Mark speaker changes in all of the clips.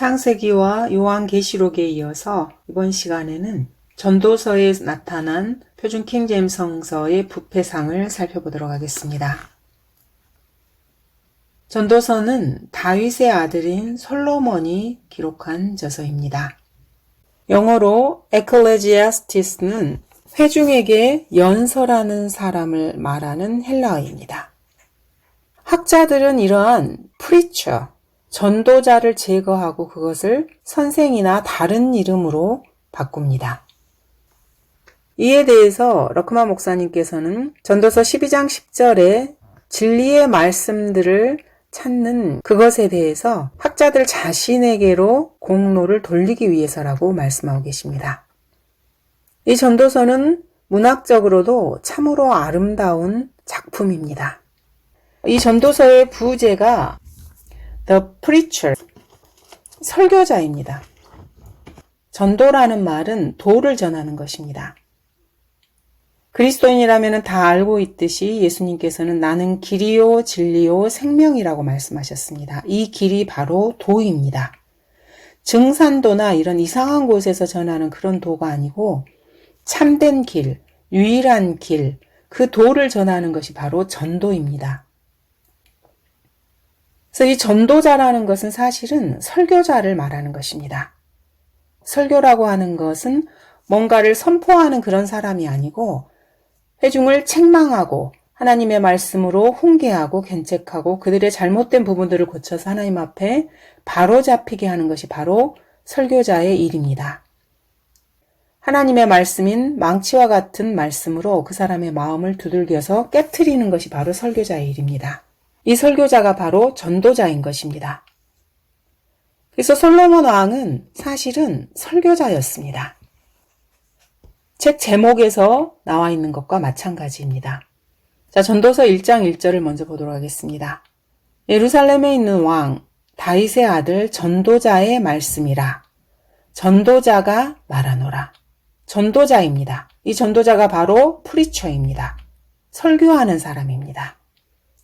Speaker 1: 창세기와 요한계시록에 이어서 이번 시간에는 전도서에 나타난 표준 킹제임스 성서의 부패상을 살펴보도록 하겠습니다. 전도서는 다윗의 아들인 솔로몬이 기록한 저서입니다. 영어로 에클레지아스티스는 회중에게 연설하는 사람을 말하는 헬라어입니다. 학자들은 이러한 프리처, 전도자를 제거하고 그것을 선생이나 다른 이름으로 바꿉니다. 이에 대해서 러크만 목사님께서는 전도서 12장 10절에 진리의 말씀들을 찾는 그것에 대해서 학자들 자신에게로 공로를 돌리기 위해서라고 말씀하고 계십니다. 이 전도서는 문학적으로도 참으로 아름다운 작품입니다. 이 전도서의 부제가 The Preacher, 설교자입니다. 전도라는 말은 도를 전하는 것입니다. 그리스도인이라면 다 알고 있듯이 예수님께서는 나는 길이요 진리요 생명이라고 말씀하셨습니다. 이 길이 바로 도입니다. 증산도나 이런 이상한 곳에서 전하는 그런 도가 아니고 참된 길, 유일한 길, 그 도를 전하는 것이 바로 전도입니다. 그래서 이 전도자라는 것은 사실은 설교자를 말하는 것입니다. 설교라고 하는 것은 뭔가를 선포하는 그런 사람이 아니고 회중을 책망하고 하나님의 말씀으로 훈계하고 견책하고 그들의 잘못된 부분들을 고쳐서 하나님 앞에 바로잡히게 하는 것이 바로 설교자의 일입니다. 하나님의 말씀인 망치와 같은 말씀으로 그 사람의 마음을 두들겨서 깨트리는 것이 바로 설교자의 일입니다. 이 설교자가 바로 전도자인 것입니다. 그래서 솔로몬 왕은 사실은 설교자였습니다. 책 제목에서 나와 있는 것과 마찬가지입니다. 자, 전도서 1장 1절을 먼저 보도록 하겠습니다. 예루살렘에 있는 왕 다윗의 아들 전도자의 말씀이라. 전도자가 말하노라. 전도자입니다. 이 전도자가 바로 프리처입니다. 설교하는 사람입니다.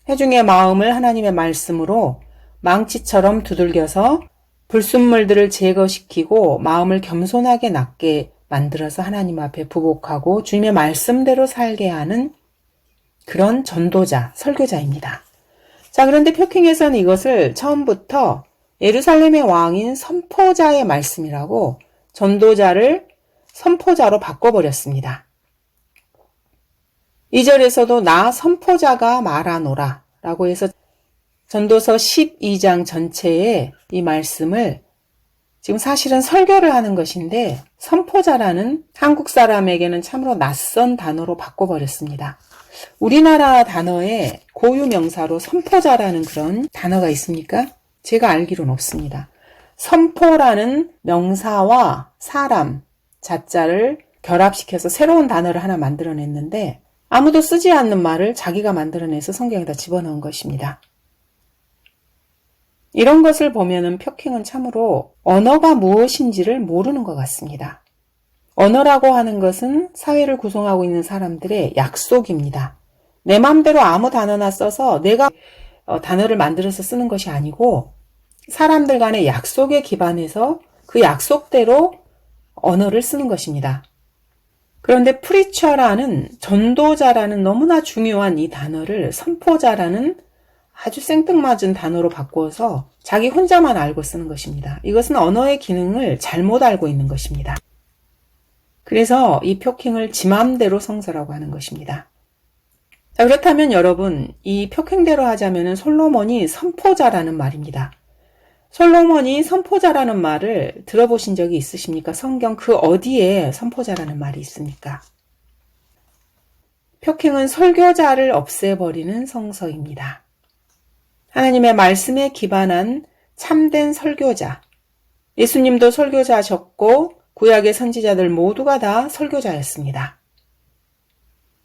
Speaker 1: 회중의 마음을 하나님의 말씀으로 망치처럼 두들겨서 불순물들을 제거시키고 마음을 겸손하게 낮게 만들어서 하나님 앞에 부복하고 주님의 말씀대로 살게 하는 그런 전도자, 설교자입니다. 자, 그런데 표킹에서는 이것을 처음부터 예루살렘의 왕인 선포자의 말씀이라고 전도자를 선포자로 바꿔버렸습니다. 2절에서도 나 선포자가 말하노라 라고 해서 전도서 12장 전체에 이 말씀을 지금 사실은 설교를 하는 것인데 선포자라는 한국 사람에게는 참으로 낯선 단어로 바꿔버렸습니다. 우리나라 단어에 고유명사로 선포자라는 그런 단어가 있습니까? 제가 알기로는 없습니다. 선포라는 명사와 사람, 자자를 결합시켜서 새로운 단어를 하나 만들어냈는데 아무도 쓰지 않는 말을 자기가 만들어내서 성경에다 집어넣은 것입니다. 이런 것을 보면은 표킹은 참으로 언어가 무엇인지를 모르는 것 같습니다. 언어라고 하는 것은 사회를 구성하고 있는 사람들의 약속입니다. 내 마음대로 아무 단어나 써서 내가 단어를 만들어서 쓰는 것이 아니고 사람들 간의 약속에 기반해서 그 약속대로 언어를 쓰는 것입니다. 그런데 프리처라는 전도자라는 너무나 중요한 이 단어를 선포자라는 아주 생뚱맞은 단어로 바꿔서 자기 혼자만 알고 쓰는 것입니다. 이것은 언어의 기능을 잘못 알고 있는 것입니다. 그래서 이 표킹을 지 맘대로 성서라고 하는 것입니다. 자, 그렇다면 여러분, 이 표킹대로 하자면 솔로몬이 선포자라는 말입니다. 솔로몬이 선포자라는 말을 들어보신 적이 있으십니까? 성경 그 어디에 선포자라는 말이 있습니까? 표킹은 설교자를 없애버리는 성서입니다. 하나님의 말씀에 기반한 참된 설교자. 예수님도 설교자셨고 구약의 선지자들 모두가 다 설교자였습니다.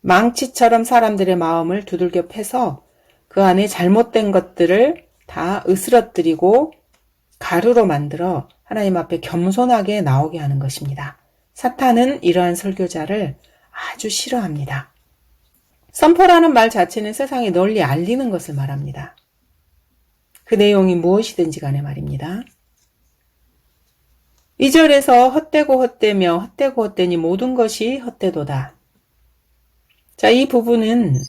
Speaker 1: 망치처럼 사람들의 마음을 두들겨 패서 그 안에 잘못된 것들을 다 으스러뜨리고 가루로 만들어 하나님 앞에 겸손하게 나오게 하는 것입니다. 사탄은 이러한 설교자를 아주 싫어합니다. 선포라는 말 자체는 세상에 널리 알리는 것을 말합니다. 그 내용이 무엇이든지 간에 말입니다. 2절에서 헛되고 헛되며 헛되고 헛되니 모든 것이 헛되도다. 자, 이 부분은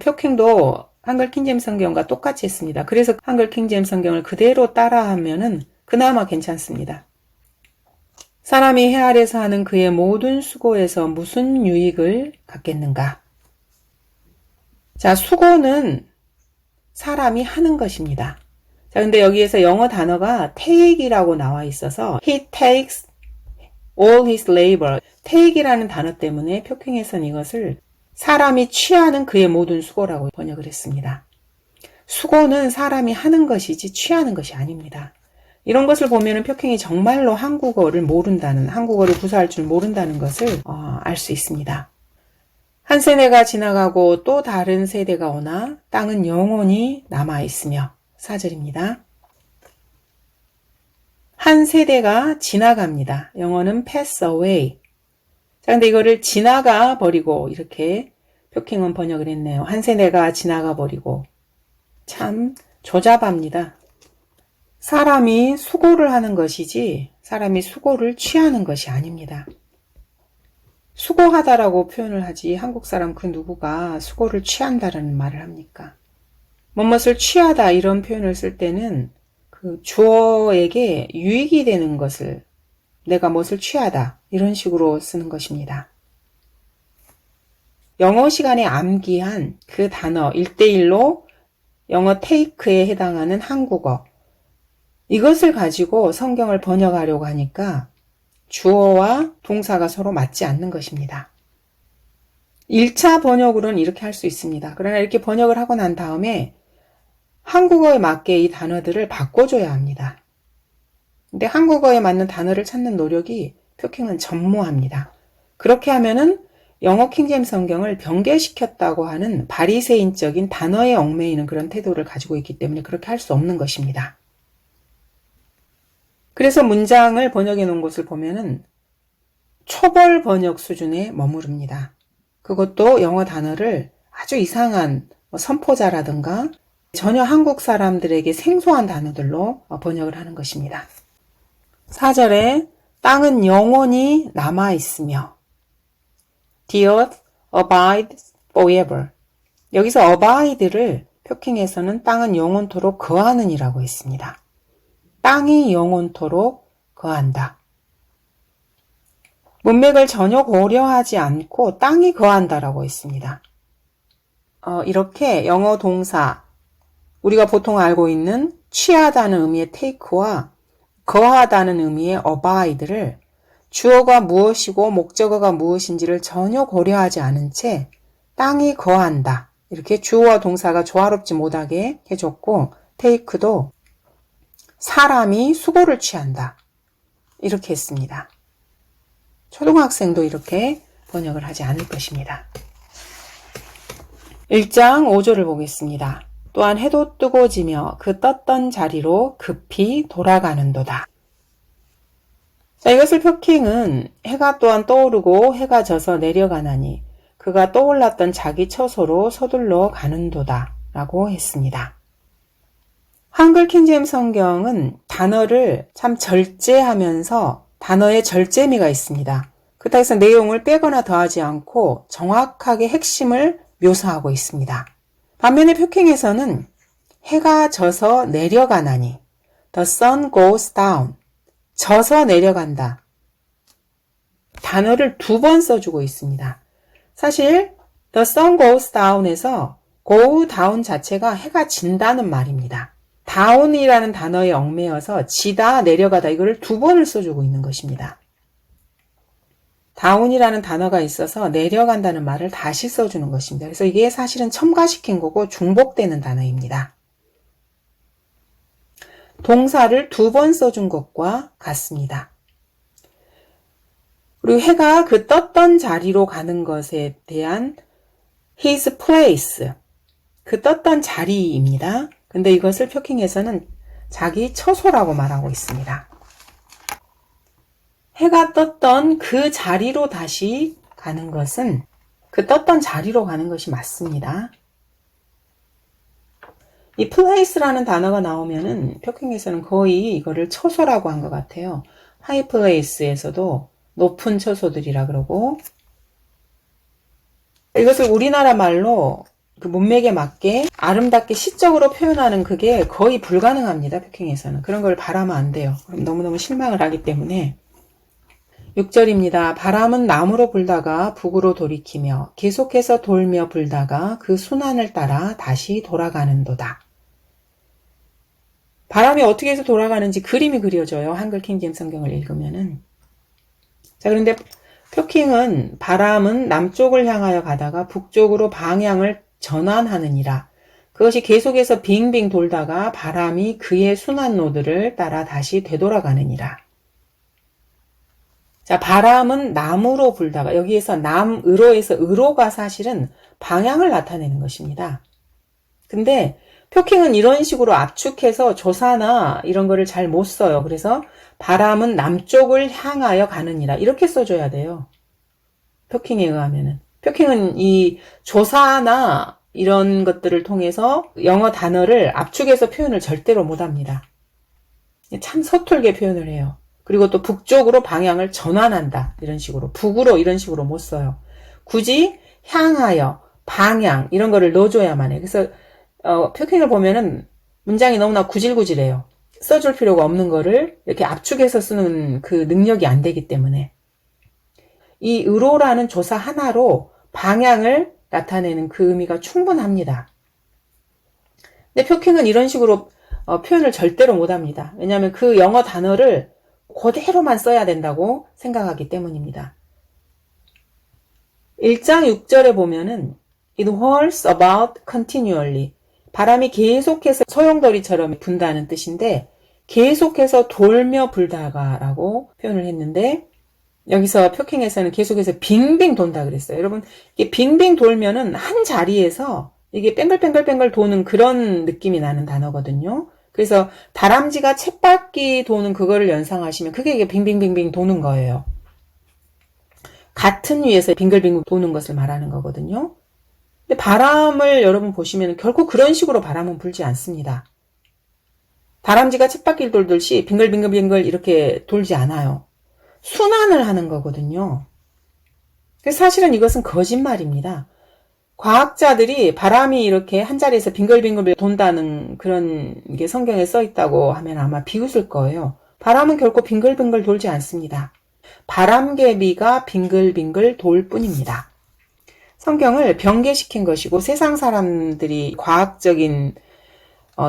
Speaker 1: 표킹도 한글 킹제임스 성경과 똑같이 했습니다. 그래서 한글 킹제임스 성경을 그대로 따라하면은 그나마 괜찮습니다. 사람이 해 아래서 하는 그의 모든 수고에서 무슨 유익을 갖겠는가? 자, 수고는 사람이 하는 것입니다. 자, 근데 여기에서 영어 단어가 take이라고 나와 있어서 he takes all his labor. take이라는 단어 때문에 표킹에서는 이것을 사람이 취하는 그의 모든 수고라고 번역을 했습니다. 수고는 사람이 하는 것이지 취하는 것이 아닙니다. 이런 것을 보면 표킹이 정말로 한국어를 모른다는, 한국어를 구사할 줄 모른다는 것을 알 수 있습니다. 한 세대가 지나가고 또 다른 세대가 오나 땅은 영원히 남아있으며 4절입니다. 한 세대가 지나갑니다. 영어는 pass away. 자, 근데 이거를 지나가 버리고 이렇게 표킹은 번역을 했네요. 한 세대가 지나가 버리고. 참 조잡합니다. 사람이 수고를 하는 것이지 사람이 수고를 취하는 것이 아닙니다. 수고하다라고 표현을 하지 한국 사람 그 누구가 수고를 취한다라는 말을 합니까? 무엇을 취하다 이런 표현을 쓸 때는 그 주어에게 유익이 되는 것을 내가 무엇을 취하다 이런 식으로 쓰는 것입니다. 영어 시간에 암기한 그 단어 1대1로 영어 테이크에 해당하는 한국어 이것을 가지고 성경을 번역하려고 하니까 주어와 동사가 서로 맞지 않는 것입니다. 1차 번역으로는 이렇게 할 수 있습니다. 그러나 이렇게 번역을 하고 난 다음에 한국어에 맞게 이 단어들을 바꿔줘야 합니다. 근데 한국어에 맞는 단어를 찾는 노력이 표킹은 전무합니다. 그렇게 하면은 영어 킹제임스 성경을 변개시켰다고 하는 바리새인적인 단어에 얽매이는 그런 태도를 가지고 있기 때문에 그렇게 할 수 없는 것입니다. 그래서 문장을 번역해 놓은 곳을 보면은 초벌 번역 수준에 머무릅니다. 그것도 영어 단어를 아주 이상한 선포자라든가 전혀 한국 사람들에게 생소한 단어들로 번역을 하는 것입니다. 4절에 땅은 영원히 남아있으며 The earth abides forever. 여기서 abide를 표킹에서는 땅은 영원토록 거하는 이라고 했습니다. 땅이 영원토록 거한다. 문맥을 전혀 고려하지 않고 땅이 거한다라고 했습니다. 이렇게 영어 동사, 우리가 보통 알고 있는 취하다는 의미의 take와 거하다는 의미의 abide를 주어가 무엇이고 목적어가 무엇인지를 전혀 고려하지 않은 채 땅이 거한다. 이렇게 주어와 동사가 조화롭지 못하게 해줬고 take도 사람이 수고를 취한다. 이렇게 했습니다. 초등학생도 이렇게 번역을 하지 않을 것입니다. 1장 5절을 보겠습니다. 또한 해도 뜨고지며 그 떴던 자리로 급히 돌아가는도다. 자, 이것을 표킹은 해가 또한 떠오르고 해가 져서 내려가나니 그가 떠올랐던 자기 처소로 서둘러 가는도다 라고 했습니다. 한글 킹제임스 성경은 단어를 참 절제하면서 단어에 절제미가 있습니다. 그렇다고 해서 내용을 빼거나 더하지 않고 정확하게 핵심을 묘사하고 있습니다. 반면에 표킹에서는 해가 져서 내려가나니 The sun goes down. 져서 내려간다. 단어를 2번 써주고 있습니다. 사실 The sun goes down에서 go down 자체가 해가 진다는 말입니다. down이라는 단어에 얽매여서 지다, 내려가다 이거를 2번을 써주고 있는 것입니다. down이라는 단어가 있어서 내려간다는 말을 다시 써주는 것입니다. 그래서 이게 사실은 첨가시킨 거고 중복되는 단어입니다. 동사를 2번 써준 것과 같습니다. 그리고 해가 그 떴던 자리로 가는 것에 대한 his place, 그 떴던 자리입니다. 근데 이것을 표킹에서는 자기 처소라고 말하고 있습니다. 해가 떴던 그 자리로 다시 가는 것은 그 떴던 자리로 가는 것이 맞습니다. 이 place라는 단어가 나오면은 표킹에서는 거의 이거를 처소라고 한 것 같아요. 하이플레이스에서도 높은 처소들이라 그러고, 이것을 우리나라 말로 그 문맥에 맞게 아름답게 시적으로 표현하는 그게 거의 불가능합니다. 표킹에서는. 그런 걸 바라면 안 돼요. 그럼 너무너무 실망을 하기 때문에. 6절입니다. 바람은 남으로 불다가 북으로 돌이키며 계속해서 돌며 불다가 그 순환을 따라 다시 돌아가는도다. 바람이 어떻게 해서 돌아가는지 그림이 그려져요. 한글 킹제임스 성경을 읽으면은. 자, 그런데 표킹은 바람은 남쪽을 향하여 가다가 북쪽으로 방향을 전환하느니라. 그것이 계속해서 빙빙 돌다가 바람이 그의 순환로드를 따라 다시 되돌아가느니라. 자, 바람은 남으로 불다가, 여기에서 남으로에서 으로가 사실은 방향을 나타내는 것입니다. 근데 표킹은 이런 식으로 압축해서 조사나 이런 거를 잘 못 써요. 그래서 바람은 남쪽을 향하여 가느니라 이렇게 써줘야 돼요. 표킹에 의하면은. 표킹은 이 조사나 이런 것들을 통해서 영어 단어를 압축해서 표현을 절대로 못합니다. 참 서툴게 표현을 해요. 그리고 또 북쪽으로 방향을 전환한다. 이런 식으로. 북으로 이런 식으로 못 써요. 굳이 향하여, 방향 이런 거를 넣어줘야만 해요. 그래서 표킹을 보면은 문장이 너무나 구질구질해요. 써줄 필요가 없는 거를 이렇게 압축해서 쓰는 그 능력이 안 되기 때문에. 이 으로라는 조사 하나로 방향을 나타내는 그 의미가 충분합니다. 근데 표킹은 이런 식으로 표현을 절대로 못합니다. 왜냐하면 그 영어 단어를 그대로만 써야 된다고 생각하기 때문입니다. 1장 6절에 보면은 It whirls about continually. 바람이 계속해서 소용돌이처럼 분다는 뜻인데 계속해서 돌며 불다가 라고 표현을 했는데 여기서 표킹에서는 계속해서 빙빙 돈다 그랬어요. 여러분, 이게 빙빙 돌면은 한 자리에서 이게 뺑글뺑글뺑글 도는 그런 느낌이 나는 단어거든요. 그래서 다람쥐가 쳇바퀴 도는 그거를 연상하시면 그게 이게 빙빙빙빙 도는 거예요. 같은 위에서 빙글빙글 도는 것을 말하는 거거든요. 근데 바람을 여러분 보시면 결코 그런 식으로 바람은 불지 않습니다. 다람쥐가 쳇바퀴를 돌듯이 빙글빙글빙글 이렇게 돌지 않아요. 순환을 하는 거거든요. 그래서 사실은 이것은 거짓말입니다. 과학자들이 바람이 이렇게 한 자리에서 빙글빙글 돈다는 그런 게 성경에 써 있다고 하면 아마 비웃을 거예요. 바람은 결코 빙글빙글 돌지 않습니다. 바람개비가 빙글빙글 돌 뿐입니다. 성경을 변개시킨 것이고 세상 사람들이 과학적인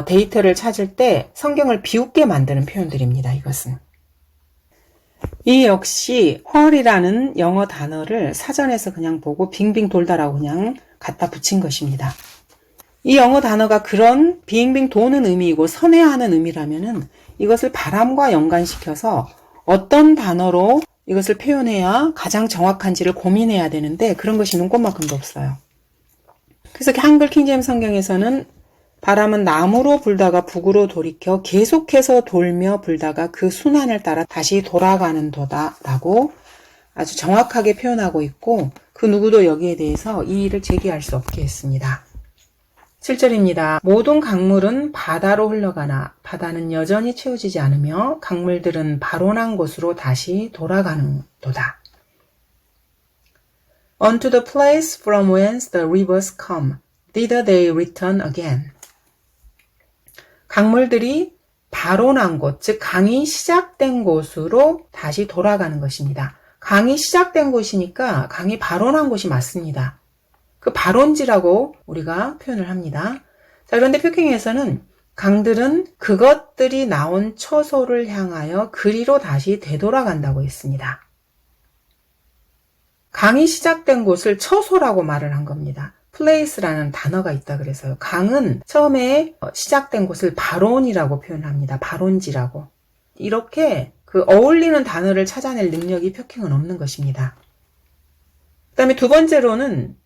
Speaker 1: 데이터를 찾을 때 성경을 비웃게 만드는 표현들입니다. 이것은. 이 역시 whirl이라는 영어 단어를 사전에서 그냥 보고 빙빙 돌다라고 그냥 갖다 붙인 것입니다. 이 영어 단어가 그런 빙빙 도는 의미이고 선회하는 의미라면은 이것을 바람과 연관시켜서 어떤 단어로 이것을 표현해야 가장 정확한지를 고민해야 되는데 그런 것이 눈꼽만큼도 없어요. 그래서 한글 킹제임스 성경에서는 바람은 남으로 불다가 북으로 돌이켜 계속해서 돌며 불다가 그 순환을 따라 다시 돌아가는 도다 라고 아주 정확하게 표현하고 있고 그 누구도 여기에 대해서 이의를 제기할 수 없게 했습니다. 7절입니다. 모든 강물은 바다로 흘러가나 바다는 여전히 채워지지 않으며 강물들은 발원한 곳으로 다시 돌아가는 도다. Unto the place from whence the rivers come, thither they return again. 강물들이 발원한 곳, 즉 강이 시작된 곳으로 다시 돌아가는 것입니다. 강이 시작된 곳이니까 강이 발원한 곳이 맞습니다. 그 발원지라고 우리가 표현을 합니다. 자, 그런데 표킹에서는 강들은 그것들이 나온 처소를 향하여 그리로 다시 되돌아간다고 했습니다. 강이 시작된 곳을 처소라고 말을 한 겁니다. place라는 단어가 있다 그래서요. 강은 처음에 시작된 곳을 발원이라고 표현합니다. 발원지라고. 이렇게 그 어울리는 단어를 찾아낼 능력이 표킹은 없는 것입니다. 그 다음에 두 번째로는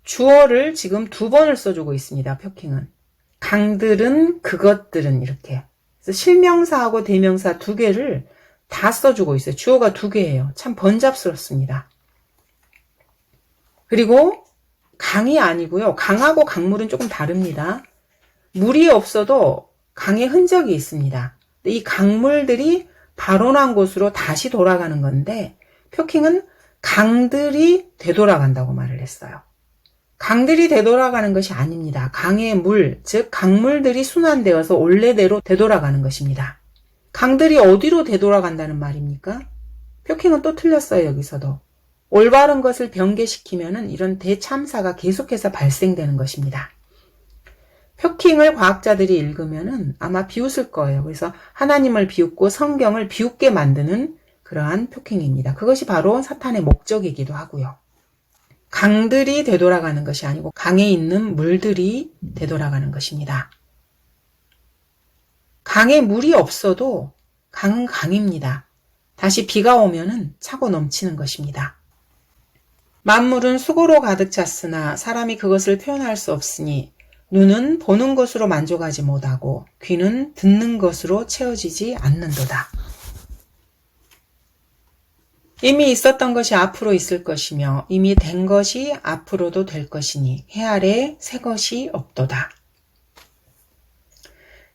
Speaker 1: 주어를 지금 두 번을 써주고 있습니다. 표킹은. 강들은, 그것들은 이렇게. 그래서 실명사하고 대명사 두 개를 다 써주고 있어요. 주어가 두 개예요. 참 번잡스럽습니다. 그리고 강이 아니고요. 강하고 강물은 조금 다릅니다. 물이 없어도 강의 흔적이 있습니다. 이 강물들이 발원한 곳으로 다시 돌아가는 건데 표킹은 강들이 되돌아간다고 말을 했어요. 강들이 되돌아가는 것이 아닙니다. 강의 물, 즉 강물들이 순환되어서 원래대로 되돌아가는 것입니다. 강들이 어디로 되돌아간다는 말입니까? 표킹은 또 틀렸어요. 여기서도. 올바른 것을 변개시키면은 이런 대참사가 계속해서 발생되는 것입니다. 표킹을 과학자들이 읽으면은 아마 비웃을 거예요. 그래서 하나님을 비웃고 성경을 비웃게 만드는 그러한 표킹입니다. 그것이 바로 사탄의 목적이기도 하고요. 강들이 되돌아가는 것이 아니고 강에 있는 물들이 되돌아가는 것입니다. 강에 물이 없어도 강은 강입니다. 다시 비가 오면은 차고 넘치는 것입니다. 만물은 수고로 가득 찼으나 사람이 그것을 표현할 수 없으니 눈은 보는 것으로 만족하지 못하고 귀는 듣는 것으로 채워지지 않는도다. 이미 있었던 것이 앞으로 있을 것이며 이미 된 것이 앞으로도 될 것이니 해 아래 새 것이 없도다.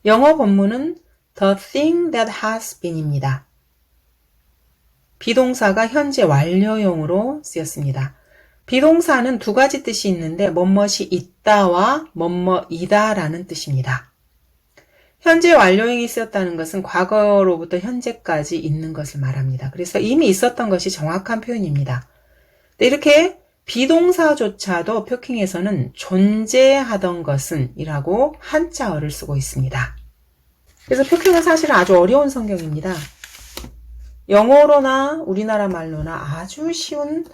Speaker 1: 영어 본문은 the thing that has been입니다. 비동사가 현재 완료형으로 쓰였습니다. 비동사는 두 가지 뜻이 있는데 뭐뭇이 있다와 뭐뭇이다 라는 뜻입니다. 현재 완료형이 쓰였다는 것은 과거로부터 현재까지 있는 것을 말합니다. 그래서 이미 있었던 것이 정확한 표현입니다. 이렇게 비동사조차도 표킹에서는 존재하던 것은 이라고 한자어를 쓰고 있습니다. 그래서 표킹은 사실 아주 어려운 성경입니다. 영어로나 우리나라 말로나 아주 쉬운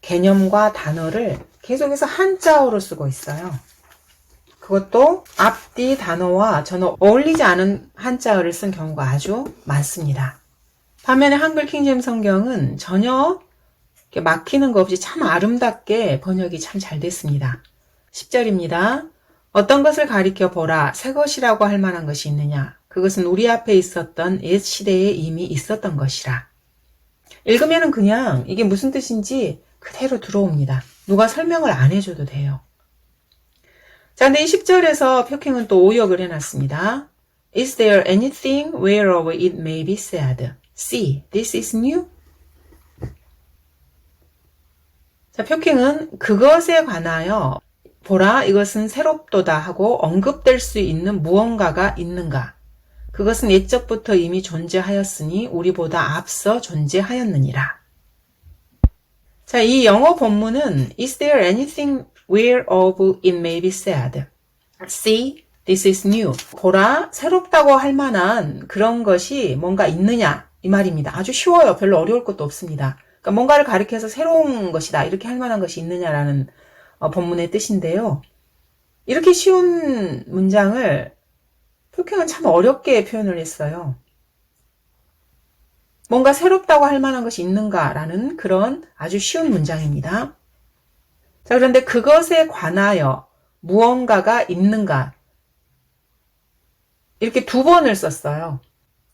Speaker 1: 개념과 단어를 계속해서 한자어로 쓰고 있어요. 그것도 앞뒤 단어와 전혀 어울리지 않은 한자어를 쓴 경우가 아주 많습니다. 반면에 한글 킹제임 성경은 전혀 막히는 거 없이 참 아름답게 번역이 참 잘 됐습니다. 10절입니다. 어떤 것을 가리켜 보라. 새 것이라고 할 만한 것이 있느냐. 그것은 우리 앞에 있었던 옛 시대에 이미 있었던 것이라. 읽으면은 그냥 이게 무슨 뜻인지 그대로 들어옵니다. 누가 설명을 안 해줘도 돼요. 자, 근데 이 10절에서 표킹은 또 오역을 해놨습니다. Is there anything whereof it may be said? See, this is new? 자, 표킹은 그것에 관하여 보라, 이것은 새롭도다 하고 언급될 수 있는 무언가가 있는가? 그것은 옛적부터 이미 존재하였으니 우리보다 앞서 존재하였느니라. 자, 이 영어 본문은 Is there anything whereof it may be said? See, this is new. 보라, 새롭다고 할 만한 그런 것이 뭔가 있느냐 이 말입니다. 아주 쉬워요. 별로 어려울 것도 없습니다. 그러니까 뭔가를 가리켜서 새로운 것이다 이렇게 할 만한 것이 있느냐라는 본문의 뜻인데요. 이렇게 쉬운 문장을 표킹은 참 어렵게 표현을 했어요. 뭔가 새롭다고 할 만한 것이 있는가라는 그런 아주 쉬운 문장입니다. 자, 그런데 그것에 관하여 무언가가 있는가 이렇게 두 번을 썼어요.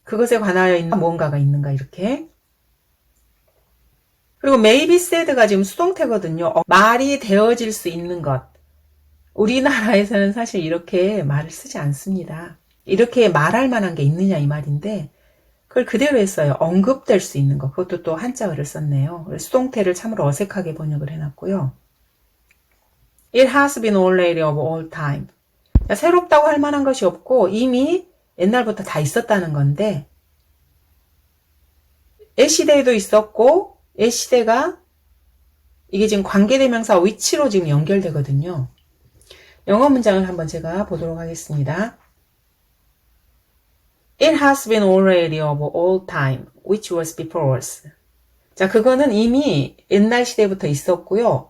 Speaker 1: 그것에 관하여 있는 무언가가 있는가 이렇게. 그리고 maybe said가 지금 수동태거든요. 말이 되어질 수 있는 것. 우리나라에서는 사실 이렇게 말을 쓰지 않습니다. 이렇게 말할 만한 게 있느냐 이 말인데 그걸 그대로 했어요. 언급될 수 있는 것. 그것도 또 한자어를 썼네요. 수동태를 참으로 어색하게 번역을 해놨고요. It has been already of all time. 새롭다고 할 만한 것이 없고 이미 옛날부터 다 있었다는 건데 옛 시대에도 있었고 옛 시대가 이게 지금 관계대명사 위치로 지금 연결되거든요. 영어 문장을 한번 제가 보도록 하겠습니다. It has been already of all time, which was before us. 자, 그거는 이미 옛날 시대부터 있었고요.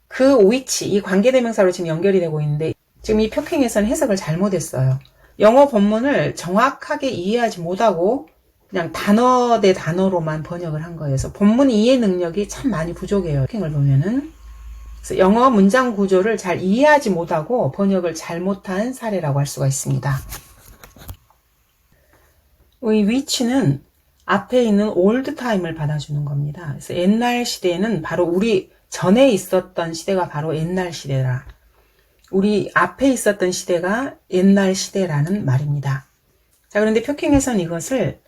Speaker 1: 그 위치, 이 관계대명사로 지금 연결이 되고 있는데 지금 이 표킹에서는 해석을 잘못했어요. 영어 본문을 정확하게 이해하지 못하고 그냥 단어 대 단어로만 번역을 한 거예요. 그래서 본문 이해 능력이 참 많이 부족해요. 표킹을 보면은. 그래서 영어 문장 구조를 잘 이해하지 못하고 번역을 잘못한 사례라고 할 수가 있습니다. 이 which는 앞에 있는 old time을 받아주는 겁니다. 그래서 옛날 시대는 바로 우리 전에 있었던 시대가 바로 옛날 시대라. 우리 앞에 있었던 시대가 옛날 시대라는 말입니다. 자, 그런데 표킹에서는 이것을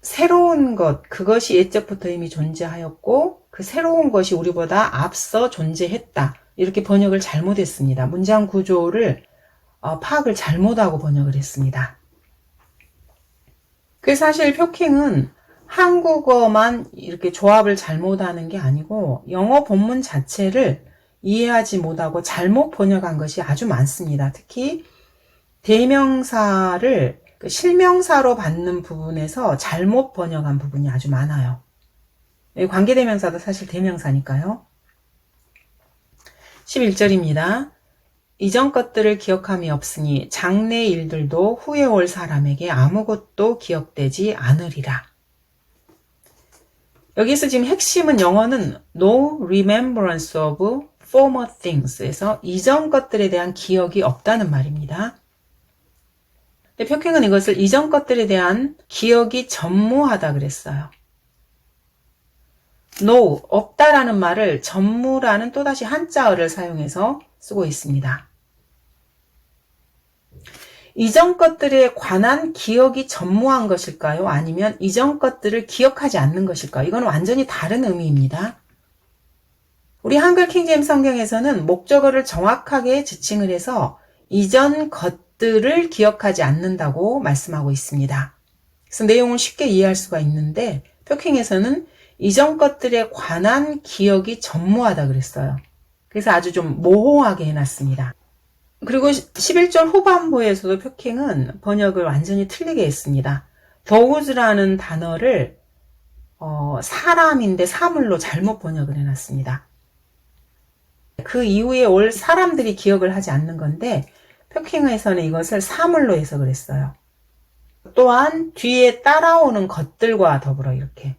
Speaker 1: 새로운 것, 그것이 옛적부터 이미 존재하였고 그 새로운 것이 우리보다 앞서 존재했다. 이렇게 번역을 잘못했습니다. 문장 구조를 파악을 잘못하고 번역을 했습니다. 그래서 사실 표킹은 한국어만 이렇게 조합을 잘못하는 게 아니고 영어 본문 자체를 이해하지 못하고 잘못 번역한 것이 아주 많습니다. 특히 대명사를 실명사로 받는 부분에서 잘못 번역한 부분이 아주 많아요. 관계대명사도 사실 대명사니까요. 11절입니다. 이전 것들을 기억함이 없으니 장래 일들도 후에 올 사람에게 아무것도 기억되지 않으리라. 여기서 지금 핵심은 영어는 no remembrance of former things에서 이전 것들에 대한 기억이 없다는 말입니다. 근데 표킹은 이것을 이전 것들에 대한 기억이 전무하다 그랬어요. no, 없다라는 말을 전무라는 또다시 한자어를 사용해서 쓰고 있습니다. 이전 것들에 관한 기억이 전무한 것일까요? 아니면 이전 것들을 기억하지 않는 것일까요? 이건 완전히 다른 의미입니다. 우리 한글 킹제임스 성경에서는 목적어를 정확하게 지칭을 해서 이전 것들을 기억하지 않는다고 말씀하고 있습니다. 그래서 내용을 쉽게 이해할 수가 있는데 표킹에서는 이전 것들에 관한 기억이 전무하다 그랬어요. 그래서 아주 좀 모호하게 해놨습니다. 그리고 11절 후반부에서도 표킹은 번역을 완전히 틀리게 했습니다. those라는 단어를 사람인데 사물로 잘못 번역을 해놨습니다. 그 이후에 올 사람들이 기억을 하지 않는 건데 표킹에서는 이것을 사물로 해석을 했어요. 또한 뒤에 따라오는 것들과 더불어 이렇게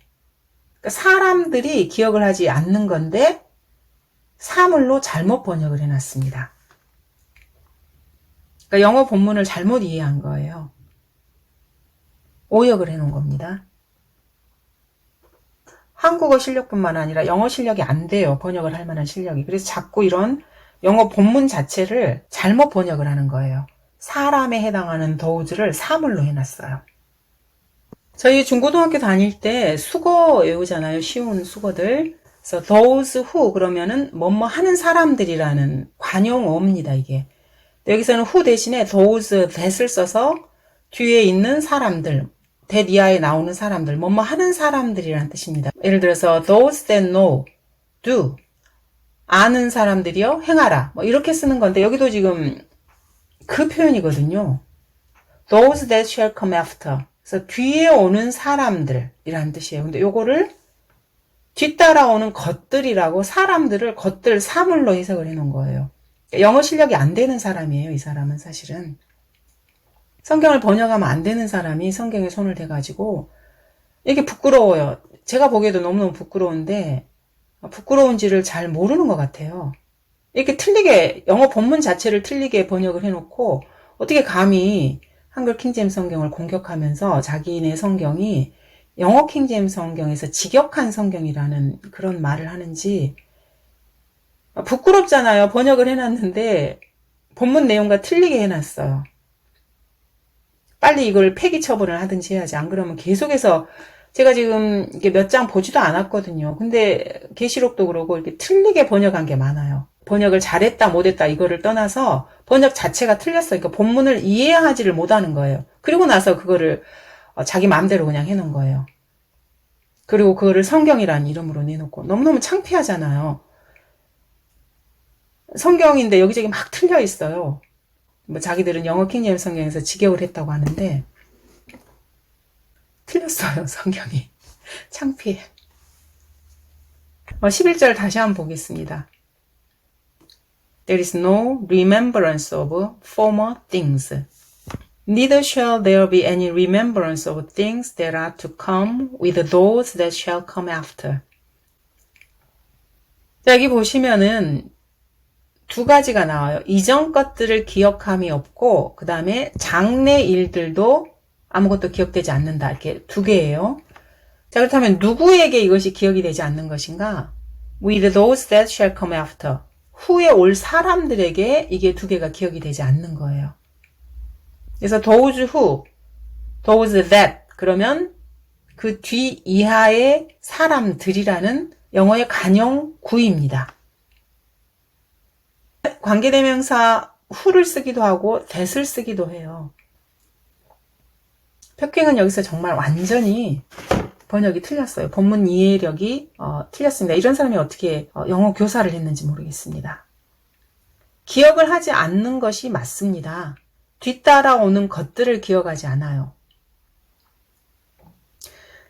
Speaker 1: 그러니까 사람들이 기억을 하지 않는 건데 사물로 잘못 번역을 해놨습니다. 그러니까 영어 본문을 잘못 이해한 거예요. 오역을 해놓은 겁니다. 한국어 실력뿐만 아니라 영어 실력이 안 돼요. 번역을 할 만한 실력이. 그래서 자꾸 이런 영어 본문 자체를 잘못 번역을 하는 거예요. 사람에 해당하는 those를 사물로 해놨어요. 저희 중고등학교 다닐 때 수거 외우잖아요. 쉬운 수거들. 그래서 those who 그러면은 뭐뭐 하는 사람들이라는 관용어입니다. 이게. 여기서는 who 대신에 those that을 써서 뒤에 있는 사람들, that 이하에 나오는 사람들, 뭐뭐 하는 사람들이라는 뜻입니다. 예를 들어서 those that know, do, 아는 사람들이요, 행하라. 뭐 이렇게 쓰는 건데 여기도 지금 그 표현이거든요. those that shall come after. 그래서 뒤에 오는 사람들이라는 뜻이에요. 근데 요거를 뒤따라오는 것들이라고 사람들을 것들 사물로 해석을 해놓은 거예요. 영어 실력이 안 되는 사람이에요. 이 사람은 사실은. 성경을 번역하면 안 되는 사람이 성경에 손을 대가지고 이게 부끄러워요. 제가 보기에도 너무너무 부끄러운데 부끄러운지를 잘 모르는 것 같아요. 이렇게 틀리게 영어 본문 자체를 틀리게 번역을 해놓고 어떻게 감히 한글 킹제임스 성경을 공격하면서 자기네 성경이 영어 킹제임스 성경에서 직역한 성경이라는 그런 말을 하는지 부끄럽잖아요. 번역을 해놨는데 본문 내용과 틀리게 해놨어요. 빨리 이걸 폐기 처분을 하든지 해야지. 안 그러면 계속해서 제가 지금 이게 몇 장 보지도 않았거든요. 근데 계시록도 그러고 이렇게 틀리게 번역한 게 많아요. 번역을 잘했다 못했다 이거를 떠나서 번역 자체가 틀렸어요. 그러니까 본문을 이해하지를 못하는 거예요. 그리고 나서 그거를 자기 마음대로 그냥 해놓은 거예요. 그리고 그거를 성경이라는 이름으로 내놓고 너무너무 창피하잖아요. 성경인데 여기저기 막 틀려 있어요. 뭐 자기들은 영어 킹제임스 성경에서 직역을 했다고 하는데 틀렸어요. 성경이. 창피해. 11절 다시 한번 보겠습니다. There is no remembrance of former things. Neither shall there be any remembrance of things that are to come with those that shall come after. 자, 여기 보시면은 두 가지가 나와요. 이전 것들을 기억함이 없고 그 다음에 장래 일들도 아무것도 기억되지 않는다. 이렇게 두 개예요. 자, 그렇다면 누구에게 이것이 기억이 되지 않는 것인가? With those that shall come after. 후에 올 사람들에게 이게 두 개가 기억이 되지 않는 거예요. 그래서 those who, those that 그러면 그 뒤 이하의 사람들이라는 영어의 관용 구입니다. 관계대명사 who를 쓰기도 하고 that을 쓰기도 해요. 펴킹은 여기서 정말 완전히 번역이 틀렸어요. 본문 이해력이 틀렸습니다. 이런 사람이 어떻게 영어 교사를 했는지 모르겠습니다. 기억을 하지 않는 것이 맞습니다. 뒤따라오는 것들을 기억하지 않아요.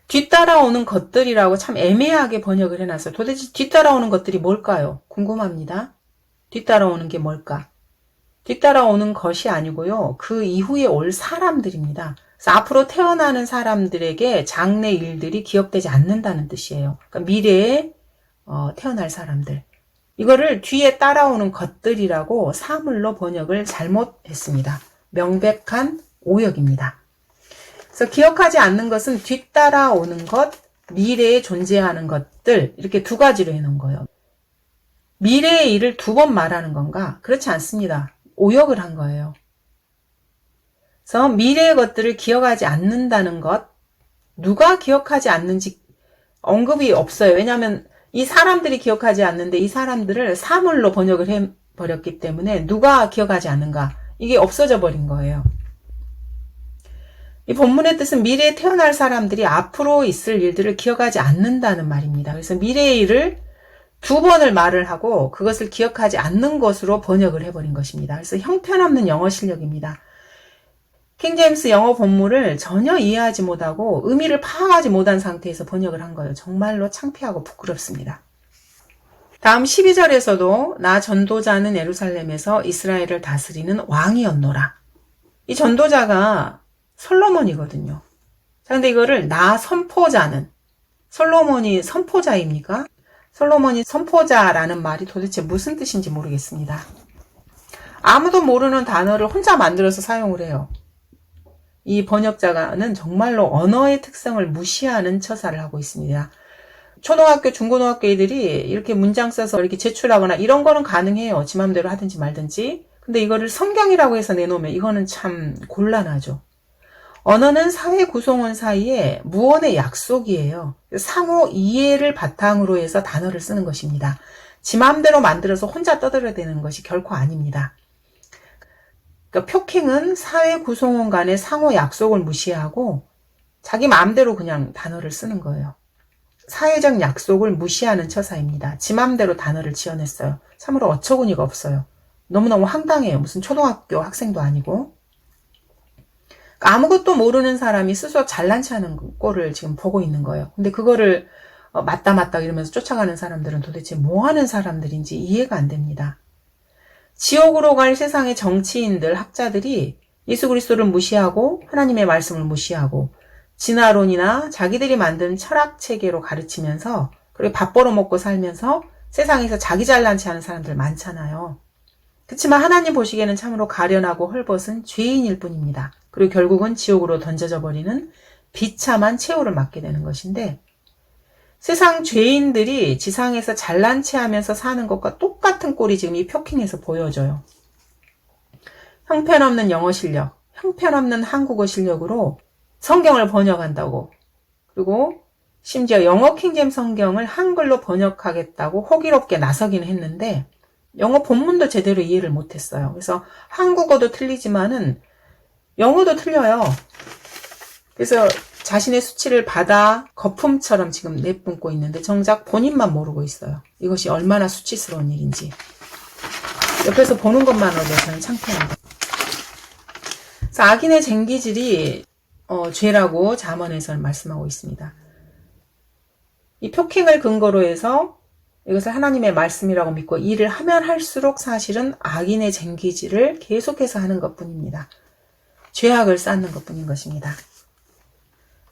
Speaker 1: 뒤따라오는 것들이라고 참 애매하게 번역을 해놨어요. 도대체 뒤따라오는 것들이 뭘까요? 궁금합니다. 뒤따라오는 게 뭘까? 뒤따라오는 것이 아니고요. 그 이후에 올 사람들입니다. 그래서 앞으로 태어나는 사람들에게 장래 일들이 기억되지 않는다는 뜻이에요. 그러니까 미래에 태어날 사람들. 이거를 뒤에 따라오는 것들이라고 사물로 번역을 잘못했습니다. 명백한 오역입니다. 그래서 기억하지 않는 것은 뒤따라오는 것, 미래에 존재하는 것들 이렇게 두 가지로 해놓은 거예요. 미래의 일을 두 번 말하는 건가? 그렇지 않습니다. 오역을 한 거예요. 그래서 미래의 것들을 기억하지 않는다는 것, 누가 기억하지 않는지 언급이 없어요. 왜냐하면 이 사람들이 기억하지 않는데 이 사람들을 사물로 번역을 해버렸기 때문에 누가 기억하지 않는가? 이게 없어져 버린 거예요. 이 본문의 뜻은 미래에 태어날 사람들이 앞으로 있을 일들을 기억하지 않는다는 말입니다. 그래서 미래의 일을 두 번을 말을 하고 그것을 기억하지 않는 것으로 번역을 해버린 것입니다. 그래서 형편없는 영어 실력입니다. 킹제임스 영어 본문을 전혀 이해하지 못하고 의미를 파악하지 못한 상태에서 번역을 한 거예요. 정말로 창피하고 부끄럽습니다. 다음 12절에서도 나 전도자는 예루살렘에서 이스라엘을 다스리는 왕이었노라. 이 전도자가 솔로몬이거든요. 자, 근데 이거를 나 선포자는, 솔로몬이 선포자입니까? 솔로몬이 선포자라는 말이 도대체 무슨 뜻인지 모르겠습니다. 아무도 모르는 단어를 혼자 만들어서 사용을 해요. 이 번역자는 정말로 언어의 특성을 무시하는 처사를 하고 있습니다. 초등학교, 중고등학교 애들이 이렇게 문장 써서 이렇게 제출하거나 이런 거는 가능해요. 지 맘대로 하든지 말든지. 근데 이거를 성경이라고 해서 내놓으면 이거는 참 곤란하죠. 언어는 사회 구성원 사이에 무언의 약속이에요. 상호 이해를 바탕으로 해서 단어를 쓰는 것입니다. 지 마음대로 만들어서 혼자 떠들어대는 것이 결코 아닙니다. 그러니까 표킹은 사회 구성원 간의 상호 약속을 무시하고 자기 마음대로 그냥 단어를 쓰는 거예요. 사회적 약속을 무시하는 처사입니다. 지 마음대로 단어를 지어냈어요. 참으로 어처구니가 없어요. 너무너무 황당해요. 무슨 초등학교 학생도 아니고. 아무것도 모르는 사람이 스스로 잘난 체하는 꼴을 지금 보고 있는 거예요. 근데 그거를 맞다 이러면서 쫓아가는 사람들은 도대체 뭐 하는 사람들인지 이해가 안 됩니다. 지옥으로 갈 세상의 정치인들, 학자들이 예수 그리스도를 무시하고 하나님의 말씀을 무시하고 진화론이나 자기들이 만든 철학 체계로 가르치면서 그리고 밥 벌어먹고 살면서 세상에서 자기 잘난 체하는 사람들 많잖아요. 그렇지만 하나님 보시기에는 참으로 가련하고 헐벗은 죄인일 뿐입니다. 그리고 결국은 지옥으로 던져져 버리는 비참한 최후를 맞게 되는 것인데 세상 죄인들이 지상에서 잘난 체하면서 사는 것과 똑같은 꼴이 지금 이 표킹에서 보여져요. 형편없는 영어 실력, 형편없는 한국어 실력으로 성경을 번역한다고 그리고 심지어 영어 킹제임스 성경을 한글로 번역하겠다고 호기롭게 나서기는 했는데 영어 본문도 제대로 이해를 못했어요. 그래서 한국어도 틀리지만은 영어도 틀려요. 그래서 자신의 수치를 받아 거품처럼 지금 내뿜고 있는데 정작 본인만 모르고 있어요. 이것이 얼마나 수치스러운 일인지. 옆에서 보는 것만으로도 저는 창피합니다. 그래서 악인의 쟁기질이 죄라고 잠언에서는 말씀하고 있습니다. 이 표킹을 근거로 해서 이것을 하나님의 말씀이라고 믿고 일을 하면 할수록 사실은 악인의 쟁기질을 계속해서 하는 것뿐입니다. 죄악을 쌓는 것뿐인 것입니다.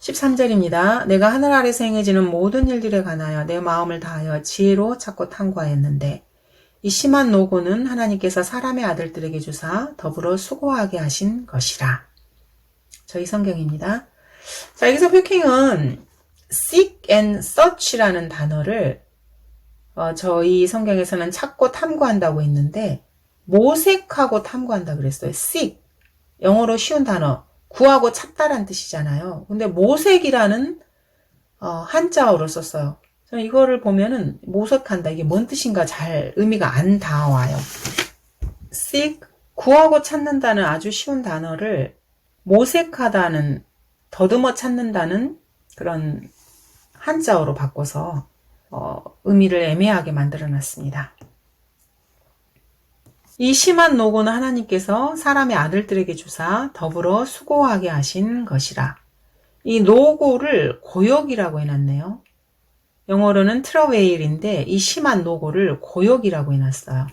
Speaker 1: 13절입니다. 내가 하늘 아래서 행해지는 모든 일들에 관하여 내 마음을 다하여 지혜로 찾고 탐구하였는데 이 심한 노고는 하나님께서 사람의 아들들에게 주사 더불어 수고하게 하신 것이라. 저희 성경입니다. 자, 여기서 표킹은 seek and search라는 단어를 저희 성경에서는 찾고 탐구한다고 했는데 모색하고 탐구한다 그랬어요. seek, 영어로 쉬운 단어, 구하고 찾다란 뜻이잖아요. 근데 모색이라는 한자어로 썼어요. 저는 이거를 보면은 모색한다. 이게 뭔 뜻인가 잘 의미가 안 닿아와요. seek, 구하고 찾는다는 아주 쉬운 단어를 모색하다는, 더듬어 찾는다는 그런 한자어로 바꿔서 의미를 애매하게 만들어 놨습니다. 이 심한 노고는 하나님께서 사람의 아들들에게 주사 더불어 수고하게 하신 것이라. 이 노고를 고역이라고 해놨네요. 영어로는 트러웨일인데 이 심한 노고를 고역이라고 해놨어요.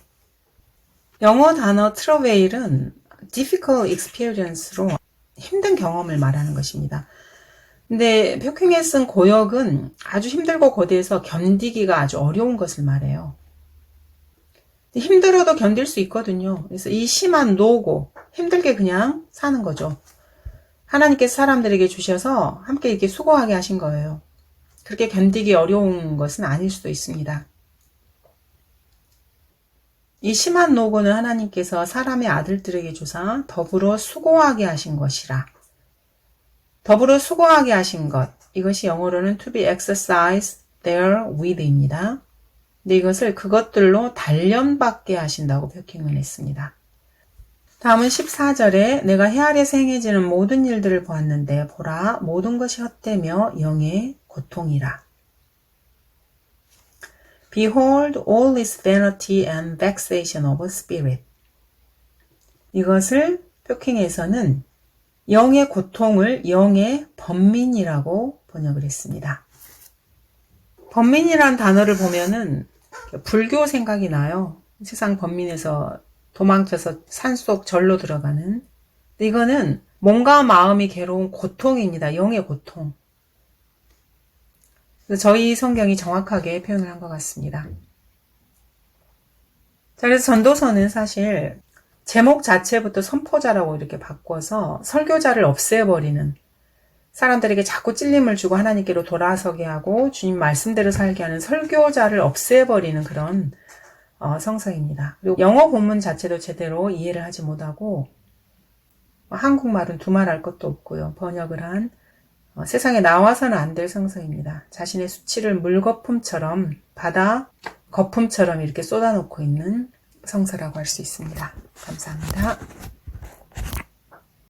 Speaker 1: 영어 단어 트러웨일은 difficult experience로 힘든 경험을 말하는 것입니다. 근데 표킹에 쓴 고역은 아주 힘들고 고대해서 견디기가 아주 어려운 것을 말해요. 힘들어도 견딜 수 있거든요. 그래서 이 심한 노고, 힘들게 그냥 사는 거죠. 하나님께서 사람들에게 주셔서 함께 이렇게 수고하게 하신 거예요. 그렇게 견디기 어려운 것은 아닐 수도 있습니다. 이 심한 노고는 하나님께서 사람의 아들들에게 주사 더불어 수고하게 하신 것이라. 더불어 수고하게 하신 것, 이것이 영어로는 to be exercised there with입니다. 근데 이것을 그것들로 단련받게 하신다고 표킹을 했습니다. 다음은 14절에 내가 해 아래서 행해지는 모든 일들을 보았는데 보라 모든 것이 헛되며 영의 고통이라. Behold all is vanity and vexation of spirit. 이것을 표킹에서는 영의 고통을 영의 번민이라고 번역을 했습니다. 번민이라는 단어를 보면은 불교 생각이 나요. 세상 번민에서 도망쳐서 산속 절로 들어가는. 이거는 몸과 마음이 괴로운 고통입니다. 영의 고통. 저희 성경이 정확하게 표현을 한 것 같습니다. 자, 그래서 전도서는 사실 제목 자체부터 선포자라고 이렇게 바꿔서 설교자를 없애버리는, 사람들에게 자꾸 찔림을 주고 하나님께로 돌아서게 하고 주님 말씀대로 살게 하는 설교자를 없애버리는 그런 성서입니다. 그리고 영어 본문 자체도 제대로 이해를 하지 못하고 한국말은 두말할 것도 없고요. 번역을 한 세상에 나와서는 안 될 성서입니다. 자신의 수치를 물거품처럼 바다 거품처럼 이렇게 쏟아놓고 있는 성서라고 할 수 있습니다. 감사합니다.